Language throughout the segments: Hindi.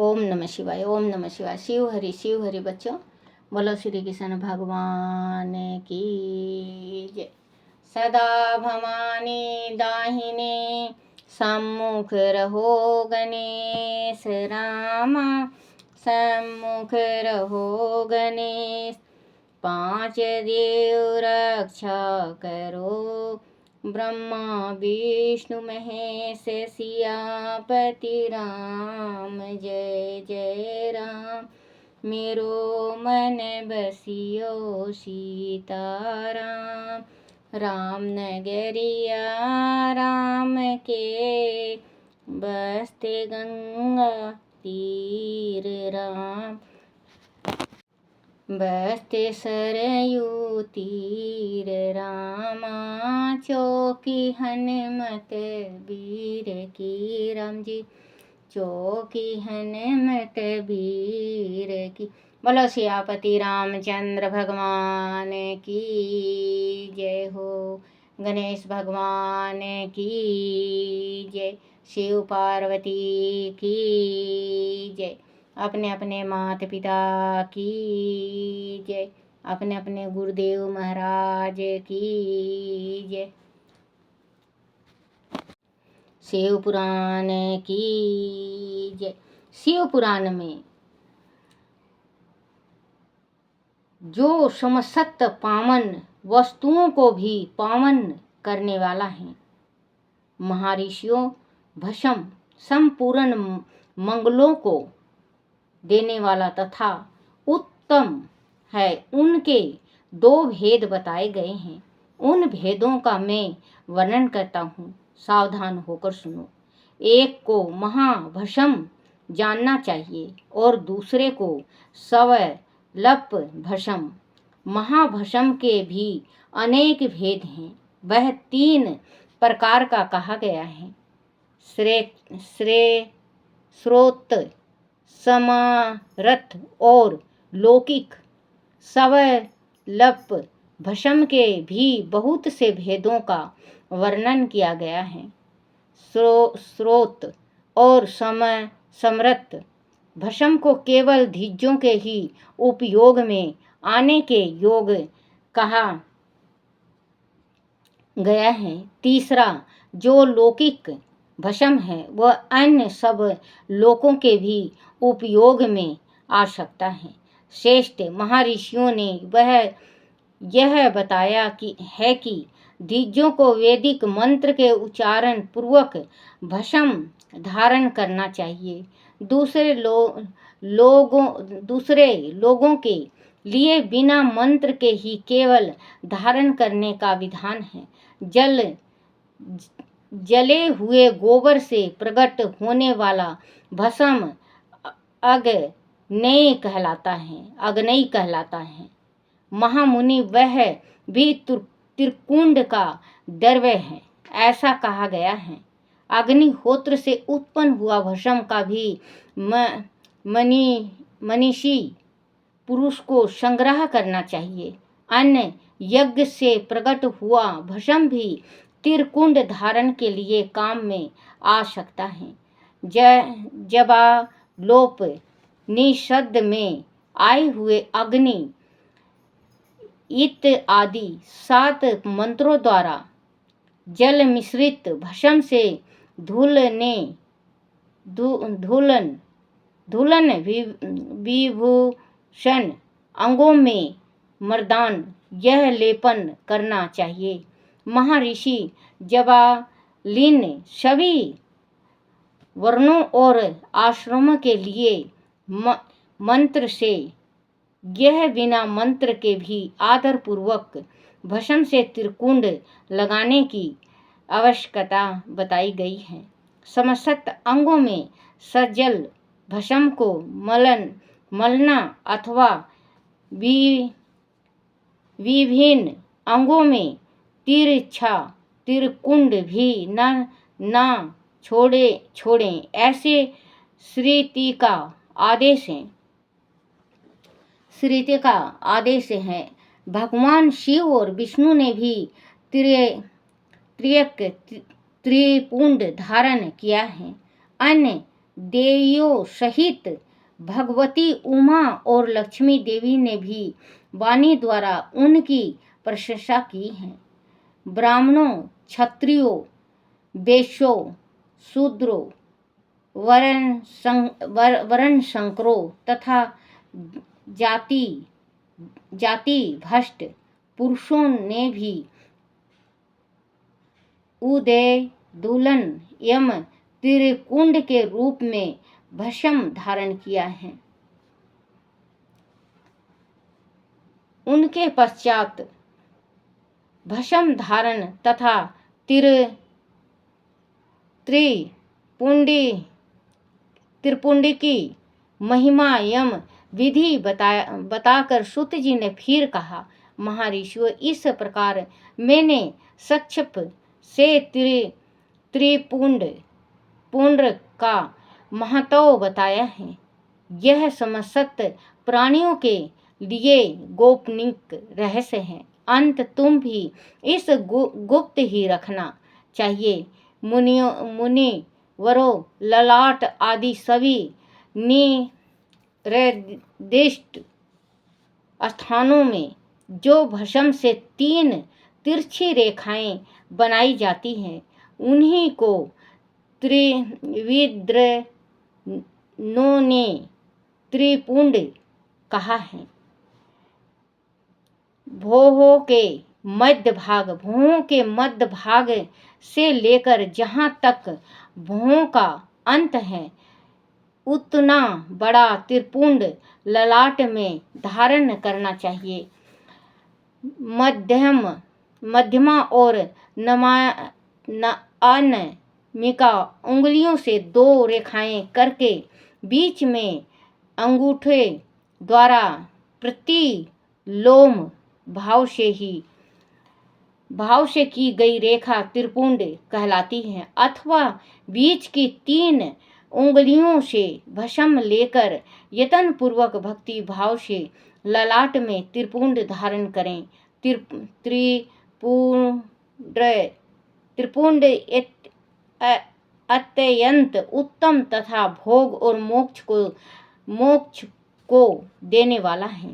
ओम नमः शिवाय, ओम नमः शिवाय। शिव हरि बच्चों, बोलो श्री कृष्ण भगवान की जय। सदा भवानी दाहिने सम्मुख रहो गणेश रामा, सम्मुख रहो गणेश। पांच देव रक्षा करो, ब्रह्मा विष्णु महेश सियापति राम। जय जय राम, मेरो मन बसियो सीताराम। राम नगरिया राम के, बसते गंगा तीर राम। बसते सरयू तीर रामा, चौकी हनुमत वीर की। राम जी चौकी हनुमत वीर की। बोलो सियापति रामचंद्र भगवान की जय हो। गणेश भगवान की जय। शिव पार्वती की जय। अपने अपने माता पिता की जय। अपने अपने गुरुदेव महाराज की जय। शिव पुराण की जय। शिव पुराण में जो समस्त पावन वस्तुओं को भी पावन करने वाला है, महर्षियों भस्म संपूर्ण मंगलों को देने वाला तथा उत्तम है, उनके दो भेद बताए गए हैं। उन भेदों का मैं वर्णन करता हूँ, सावधान होकर सुनो। एक को महाभस्म जानना चाहिए और दूसरे को सवलप भस्म। महाभस्म के भी अनेक भेद हैं। वह 3 प्रकार का कहा गया है: श्रेष्ठ, समरथ और लौकिक। सवलप भस्म के भी बहुत से भेदों का वर्णन किया गया है। श्रेष्ठ और समरथ भस्म को केवल द्विजों के ही उपयोग में आने के योग कहा गया है। तीसरा जो लौकिक भस्म है, वह अन्य सब लोकों के भी उपयोग में आ सकता है। श्रेष्ठ महर्षियों ने वह यह बताया कि द्विजों को वैदिक मंत्र के उच्चारण पूर्वक भस्म धारण करना चाहिए। दूसरे लोगों के लिए बिना मंत्र के ही केवल धारण करने का विधान है। जले हुए गोबर से प्रकट होने वाला भस्म अग्नेय कहलाता है। महामुनि वह भी त्रिकुंड का द्रव्य है, ऐसा कहा गया है। अग्निहोत्र से उत्पन्न हुआ भस्म का भी मनीषी पुरुष को संग्रह करना चाहिए। अन्य यज्ञ से प्रकट हुआ भस्म भी त्रिकुंड धारण के लिए काम में आ सकता है। जवालोप निषद में आए हुए अग्नि इत्यादि 7 मंत्रों द्वारा जल मिश्रित भस्म से धूलन विभूषण अंगों में मर्दान यह लेपन करना चाहिए। महर्षि जवालिन सभी वर्णों और आश्रमों के लिए मंत्र से, यह बिना मंत्र के भी आदर पूर्वक भस्म से त्रिकुंड लगाने की आवश्यकता बताई गई है। समस्त अंगों में सजल भस्म को मलना अथवा विभिन्न अंगों में तिरछा त्रिकुंड भी न छोड़ें, ऐसे स्मृति का आदेश है। भगवान शिव और विष्णु ने भी त्रिपुंड धारण किया है। अन्य देवियों सहित भगवती उमा और लक्ष्मी देवी ने भी वाणी द्वारा उनकी प्रशंसा की है। ब्राह्मणों, क्षत्रियों, वैश्यों, शूद्रों, वर्ण संकरों तथा जाति भ्रष्ट पुरुषों ने भी उदयदूलन यम त्रिकुंड के रूप में भस्म धारण किया है। उनके पश्चात भस्म धारण तथा त्रिपुंडी की महिमा यम विधि बताकर सूत जी ने फिर कहा, महर्षियों, इस प्रकार मैंने संक्षेप से त्रिपुंड का महत्व बताया है। यह समस्त प्राणियों के लिए गोपनीय रहस्य है। अंत तुम भी इस गुप्त ही रखना चाहिए। मुनिवरों, ललाट आदि सभी निर्दिष्ट स्थानों में जो भस्म से 3 तिरछी रेखाएं बनाई जाती हैं, उन्हीं को त्रिविद्रों ने त्रिपुंड कहा है। भौहों के मध्य भाग से लेकर जहाँ तक भौहों का अंत है, उतना बड़ा त्रिपुंड ललाट में धारण करना चाहिए। मध्यमा और अनामिका उंगलियों से 2 रेखाएं करके बीच में अंगूठे द्वारा प्रतिलोम भाव से की गई रेखा त्रिपुंड कहलाती है। अथवा बीच की 3 उंगलियों से भस्म लेकर यत्न पूर्वक भक्ति भाव से ललाट में त्रिपुंड धारण करें। त्रिपुंड अत्यंत उत्तम तथा भोग और मोक्ष को देने वाला है।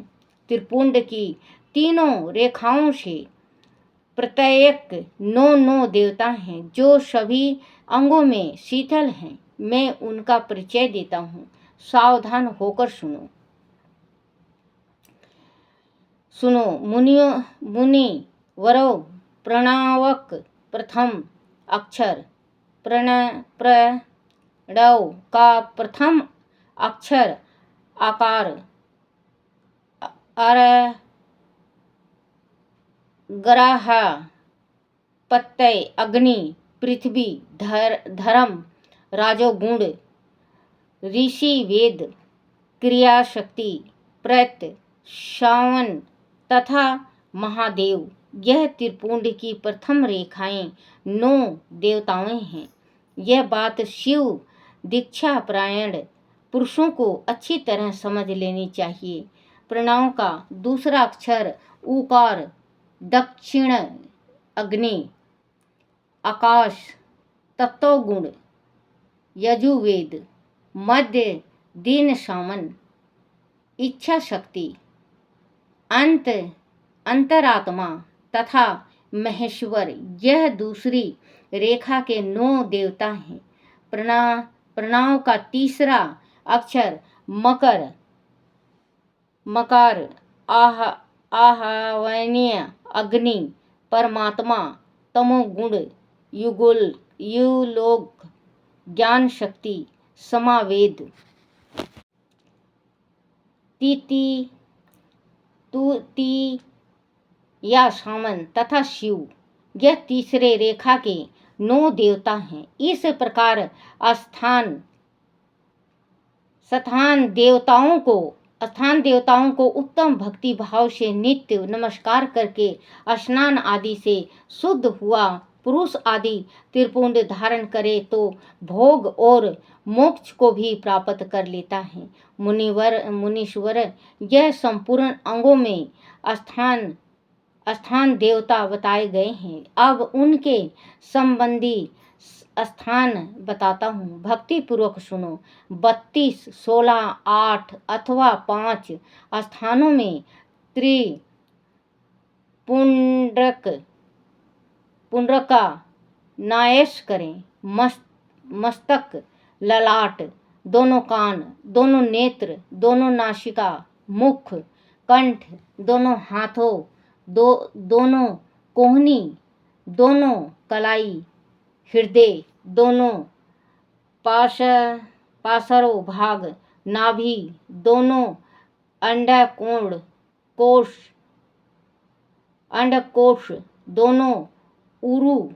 त्रिपुंड की तीनों रेखाओं से प्रत्येक 9 देवता हैं, जो सभी अंगों में शीतल हैं। मैं उनका परिचय देता हूँ, सावधान होकर सुनो। मुनिवरों, प्रणवक प्रथम अक्षर प्रणव का प्रथम अक्षर आकार ग्रह प्रत्यय अग्नि पृथ्वी धर्म राजोगुण ऋषि वेद क्रियाशक्ति प्रत श्रवण तथा महादेव। यह त्रिपुंड की प्रथम रेखाएं 9 देवताएं हैं। यह बात शिव दीक्षा परायण पुरुषों को अच्छी तरह समझ लेनी चाहिए। प्रणव का दूसरा अक्षर उकार दक्षिण अग्नि आकाश तत्वगुण यजुर्वेद मध्य दिन सामन इच्छा शक्ति अंतरात्मा तथा महेश्वर। यह दूसरी रेखा के 9 देवता हैं। प्रणव का तीसरा अक्षर मकर आहवनीय अग्नि परमात्मा तमोगुण युलोक ज्ञान शक्ति समावेद तृतीया सामन तथा शिव। यह तीसरे रेखा के 9 देवता हैं। इस प्रकार स्थान देवताओं को उत्तम भक्ति भाव से नित्य नमस्कार करके स्नान आदि से शुद्ध हुआ पुरुष आदि त्रिपुंड धारण करे तो भोग और मोक्ष को भी प्राप्त कर लेता है। मुनीश्वर, यह संपूर्ण अंगों में स्थान देवता बताए गए हैं। अब उनके संबंधी स्थान बताता हूँ, भक्ति पूर्वक सुनो। 32, 16, 8 अथवा 5 स्थानों में पुंडरका नायश करें। मस्तक, ललाट, दोनों कान, दोनों नेत्र, दोनों नासिका, मुख, कंठ, दोनों हाथों, दोनों कोहनी, दोनों कलाई, हृदय, दोनों पार्श्व भाग, नाभि, दोनों अंडकोश, दोनों उरु,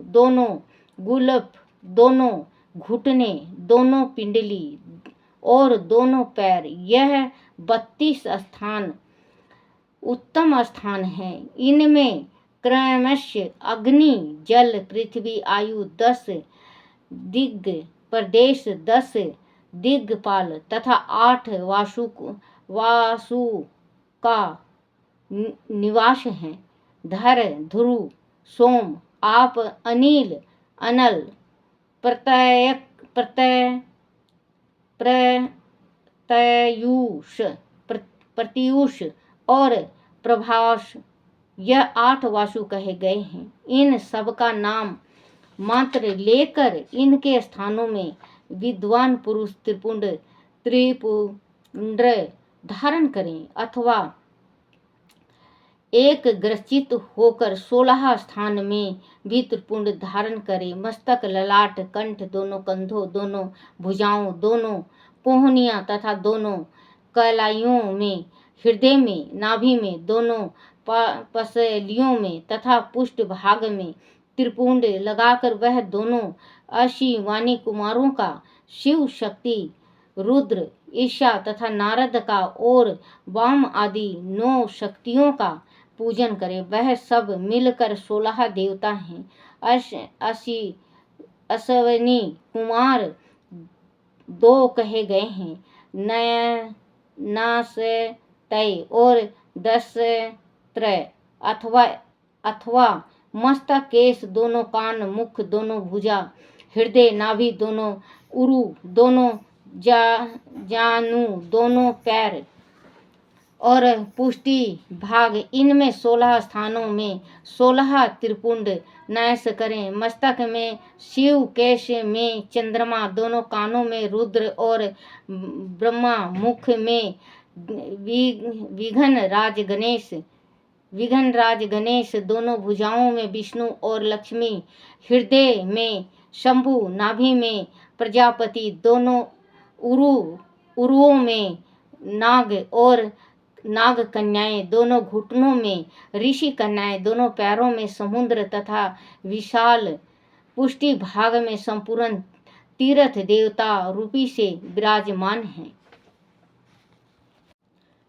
दोनों गुल्फ, दोनों घुटने, दोनों पिंडली और दोनों पैर। यह 32 स्थान उत्तम स्थान है। इनमें क्रमशः अग्नि, जल, पृथ्वी, आयु, 10 दिग्प्रदेश, 10 दिग्पाल तथा 8 वासु का निवास है। धर, ध्रुव, सोम, आप, अनिल, अनल, प्रत्यूष और प्रभास, यह 8 वासु कहे गए हैं। इन सब का नाम मात्र लेकर इनके स्थानों में विद्वान पुरुष त्रिपुंड धारण करें अथवा एक ग्रसित होकर 16 स्थान में भी त्रिपुंड धारण करें। मस्तक, ललाट, कंठ, दोनों कंधों, दोनों भुजाओं, दोनों कोहनियां तथा दोनों कलाइयों में, हृदय में, नाभि में, दोनों पसलियों में तथा पुष्ट भाग में त्रिपुंड लगाकर वह दोनों 80 वाणी कुमारों का, शिव, शक्ति, रुद्र, ईशा तथा नारद का और वाम आदि 9 शक्तियों का पूजन करे। वह सब मिलकर 16 देवता हैं। 80 अश्विनी कुमार 2 कहे गए हैं, नासतय और 10 त्रय अथवा मस्तक, केश, दोनों कान, मुख, दोनों भुजा, हृदय, नाभि, दोनों उरु, दोनों जानु, दोनों पैर और पुष्टि भाग। इनमें 16 स्थानों में 16 त्रिपुंड नाश करें। मस्तक में शिव, केश में चंद्रमा, दोनों कानों में रुद्र और ब्रह्मा, मुख में विघ्न राज गणेश, दोनों भुजाओं में विष्णु और लक्ष्मी, हृदय में शंभु, नाभि में प्रजापति, दोनों उरुओं में नाग और नाग कन्याएं, दोनों घुटनों में ऋषि कन्याएं, दोनों पैरों में समुद्र तथा विशाल पुष्टि भाग में संपूर्ण तीर्थ देवता रूपी से विराजमान हैं।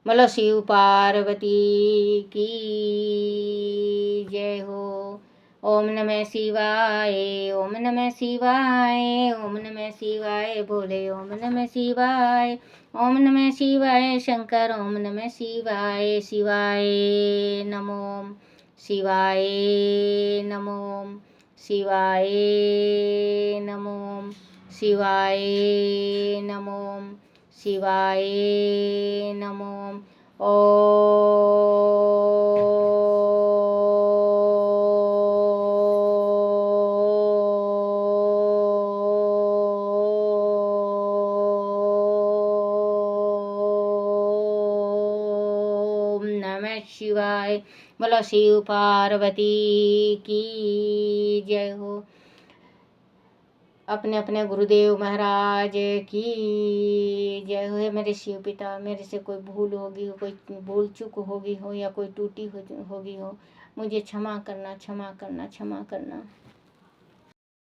बोलो शिव पार्वती की जय हो। ओम नमः शिवाय, ओम नमः शिवाय, ओम नमः शिवाय भोले, ओम नमः शिवाय, ओम नमः शिवाय शंकर, ओम नमः शिवाय। शिवाय नमो, शिवाय नमो, शिवाय नमो, शिवाय नमो, शिवाय नमो। ओम नमः शिवाय। बोलो शिव पार्वती की जय हो। अपने अपने गुरुदेव महाराज की जय हो। मेरे शिव पिता, मेरे से कोई भूल होगी हो, कोई भूल चूक होगी हो या कोई टूटी होगी हो, मुझे क्षमा करना, क्षमा करना, क्षमा करना।